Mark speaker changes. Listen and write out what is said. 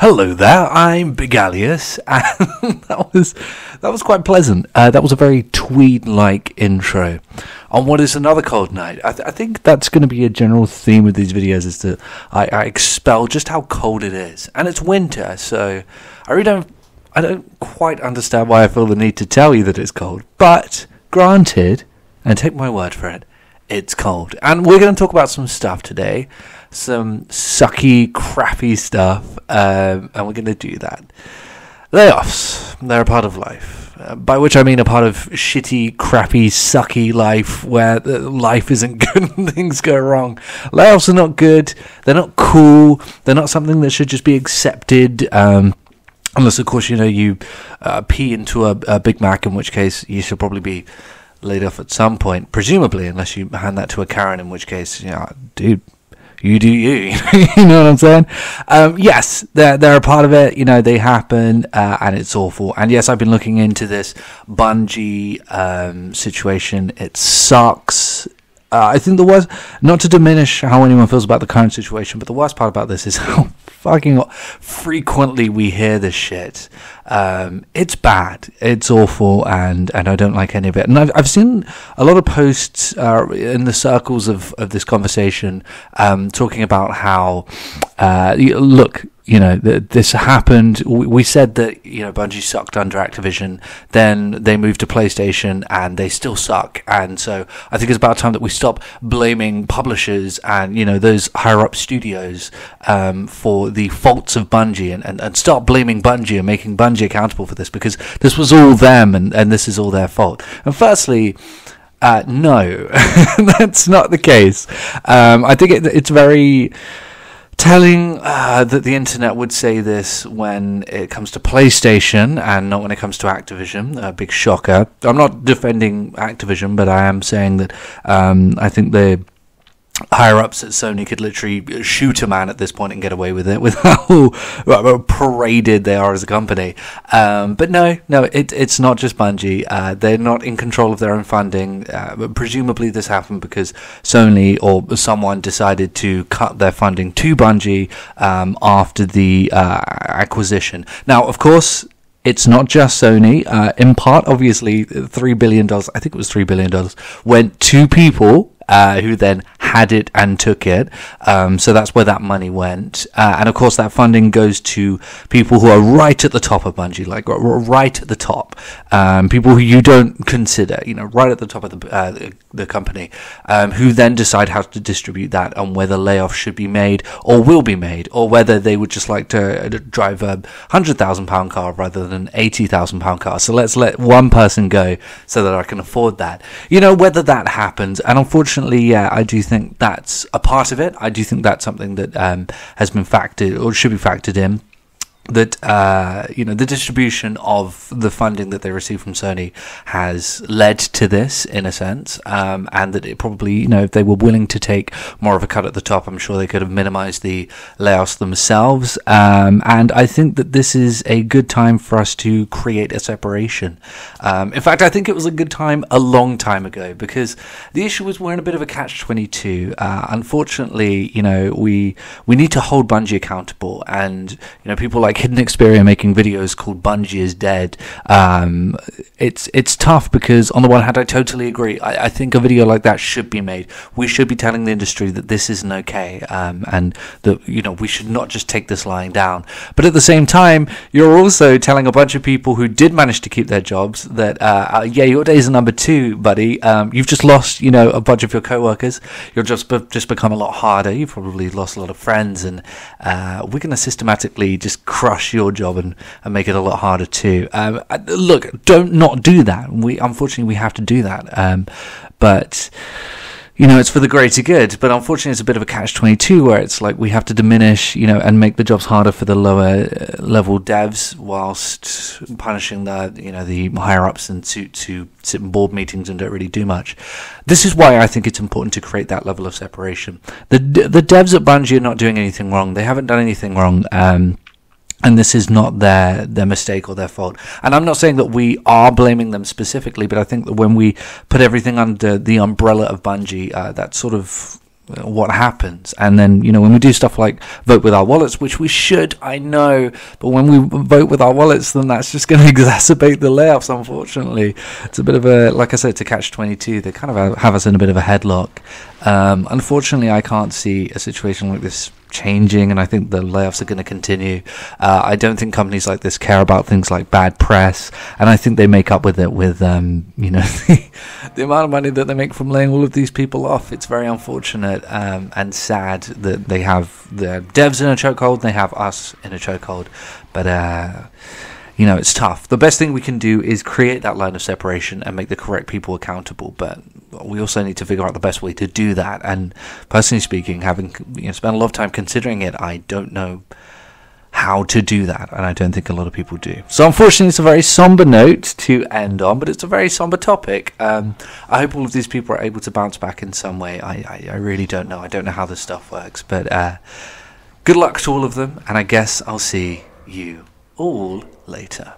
Speaker 1: Hello there, I'm Big Alias, and that was quite pleasant. That was a very Tweed-like intro on what is another cold night. I think that's going to be a general theme of these videos, is that I expel just how cold it is, and it's winter, so I don't quite understand why I feel the need to tell you that it's cold. But granted, and take my word for it, it's cold, and we're going to talk about some stuff today. Some sucky, crappy stuff, and we're going to do that. Layoffs, they're a part of life, by which I mean a part of shitty, crappy, sucky life, where life isn't good and things go wrong. Layoffs are not good, they're not cool, they're not something that should just be accepted, unless, of course, you pee into a Big Mac, in which case you should probably be laid off at some point, presumably, unless you hand that to a Karen, in which case, dude, you do you. You know what I'm saying? Yes, they're a part of it. They happen, and it's awful. And yes, I've been looking into this Bungie situation. It sucks. I think the worst, not to diminish how anyone feels about the current situation, but the worst part about this is how fucking frequently we hear this shit. It's bad, it's awful, and I don't like any of it. And I've seen a lot of posts in the circles of this conversation talking about how look, this happened. We said that Bungie sucked under Activision, then they moved to PlayStation, and they still suck. And so I think it's about time that we stop blaming publishers and those higher up studios for the faults of Bungie, and start blaming Bungie and making Bungie accountable for this, because this was all them, and this is all their fault. And firstly, no, that's not the case. I think it's very telling that the internet would say this when it comes to PlayStation and not when it comes to Activision. A big shocker. I'm not defending Activision, but I am saying that I think the higher-ups at Sony could literally shoot a man at this point and get away with it, with how paraded they are as a company. But no, it's not just Bungie. They're not in control of their own funding. Presumably this happened because Sony or someone decided to cut their funding to Bungie after the acquisition. Now, of course, it's not just Sony. In part, obviously, $3 billion, I think it was $3 billion, went to people who then had it and took it. So that's where that money went. And of course, that funding goes to people who are right at the top of Bungie, like right at the top. People who you don't consider, right at the top of the company, who then decide how to distribute that and whether layoffs should be made or will be made, or whether they would just like to drive a £100,000 car rather than an £80,000 car. So let's let one person go so that I can afford that. Whether that happens. And unfortunately, yeah, I do think that's a part of it. I do think that's something that has been factored, or should be factored in. That the distribution of the funding that they receive from Sony has led to this, in a sense, and that it probably, if they were willing to take more of a cut at the top, I'm sure they could have minimized the layoffs themselves. And I think that this is a good time for us to create a separation. In fact, I think it was a good time a long time ago, because the issue was we're in a bit of a catch-22. Unfortunately, we need to hold Bungie accountable, and people like Hidden Xperia making videos called Bungie is Dead. It's tough, because on the one hand, I totally agree. I think a video like that should be made. We should be telling the industry that this isn't okay, and that we should not just take this lying down. But at the same time, you're also telling a bunch of people who did manage to keep their jobs that yeah, your days are number 2, buddy. You've just lost a bunch of your co-workers. You've just become a lot harder. You've probably lost a lot of friends, and we're going to systematically just crush your job and make it a lot harder too. Look, don't not do that. Unfortunately we have to do that. But it's for the greater good. But unfortunately, it's a bit of a catch-22 where it's like we have to diminish, and make the jobs harder for the lower level devs, whilst punishing the higher ups and to sit in board meetings and don't really do much. This is why I think it's important to create that level of separation. The devs at Bungie are not doing anything wrong. They haven't done anything wrong. And this is not their mistake or their fault. And I'm not saying that we are blaming them specifically, but I think that when we put everything under the umbrella of Bungie, that sort of what happens. And then, when we do stuff like vote with our wallets, which we should, I know, but when we vote with our wallets, then that's just going to exacerbate the layoffs, unfortunately. It's a bit of a, like I said, to catch-22. They kind of have us in a bit of a headlock. Unfortunately, I can't see a situation like this changing, and I think the layoffs are going to continue. I don't think companies like this care about things like bad press, and I think they make up with it with the amount of money that they make from laying all of these people off. It's very unfortunate and sad that they have the devs in a chokehold, they have us in a chokehold, but it's tough. The best thing we can do is create that line of separation and make the correct people accountable, but we also need to figure out the best way to do that. And personally speaking, having spent a lot of time considering it, I don't know how to do that, and I don't think a lot of people do. So unfortunately, it's a very somber note to end on, but it's a very somber topic. I hope all of these people are able to bounce back in some way. I really don't know. I don't know how this stuff works, but good luck to all of them, and I guess I'll see you all later.